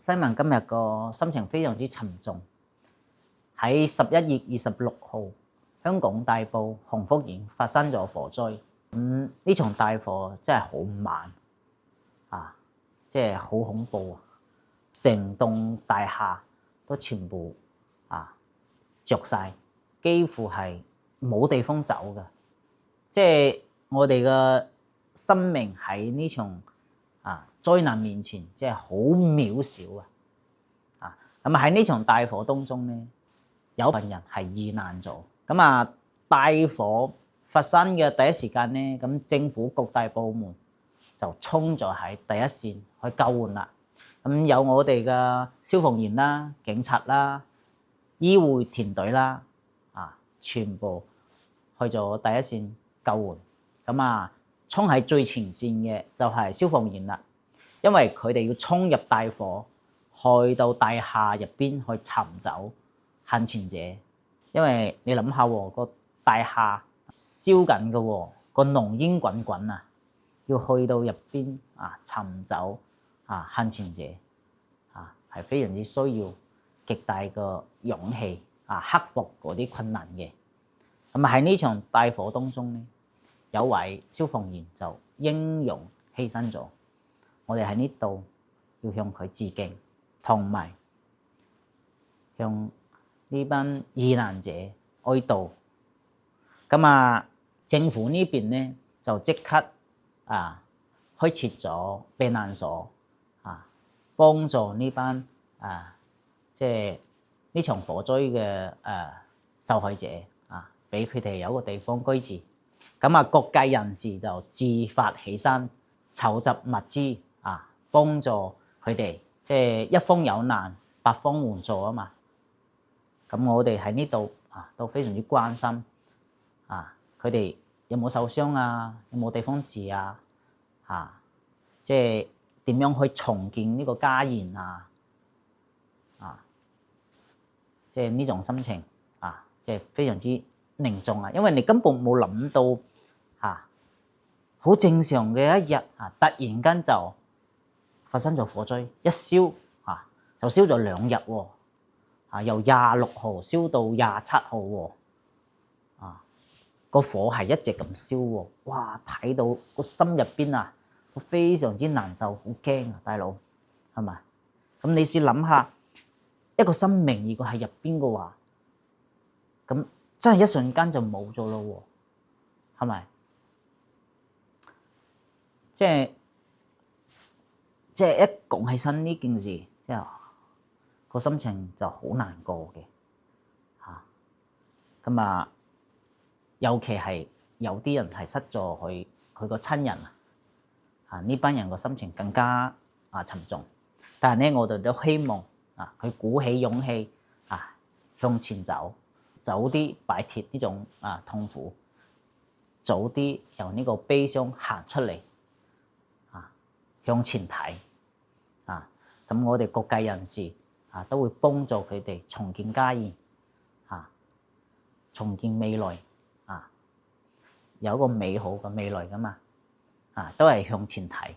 西文今日個心情非常之沉重。喺11月26號，香港大埔鴻福園發生咗火災。呢場大火真係好慢啊，即係好恐怖啊！成棟大廈都全部着晒，幾乎係冇地方走嘅。即係我哋嘅生命喺呢場災難面前，即係好渺小啊！咁喺呢場大火當中咧，有份人係遇難咗。大火發生嘅第一時間咧，咁政府各大部門就衝咗喺第一線去救援啦。咁有我哋嘅消防員啦、警察啦、醫護團隊啦，全部去咗第一線救援。衝喺最前線嘅就係消防員啦，因為佢哋要衝入大火，去到大廈入邊去尋找幸存者。因為你諗下喎，個大廈燒緊嘅喎，個濃煙滾滾啊，要去到入邊尋找幸存者係非常之需要極大嘅勇氣克服嗰啲困難嘅。喺呢場大火當中咧，有位消防員就英勇犧牲咗。我哋喺呢度要向佢致敬，同埋向呢班遇難者哀悼。政府呢邊咧就即刻開設咗避難所幫助呢班即係呢場火災嘅受害者俾佢哋有個地方居住。各界人士就自發起身籌集物資幫助佢哋，即係一方有難八方援助啊嘛。我哋喺呢度都非常之關心佢哋有冇受傷有冇地方住即係點樣去重建呢個家園即係呢種心情即係非常之凝重因為你根本冇諗到好正常嘅一日突然間就發生咗火災，一燒就燒咗2日喎，由26號燒到27號喎，個火係一直咁燒喎，哇！睇到個心入邊非常之難受，好驚大佬係咪？咁你試諗下，一個生命如果喺入邊嘅話，咁真係一瞬間就冇咗咯喎，係咪？即係一講起身呢件事，即係個心情就好難過嘅尤其係有啲人係失咗佢個親人呢班人個心情更加沉重。但係咧，我哋都希望佢鼓起勇氣向前走，早啲擺脫呢種痛苦，早啲由呢個悲傷行出嚟向前睇咁我哋各界人士都會幫助佢哋重建家園重建未來有一個美好嘅未來㗎嘛都係向前睇。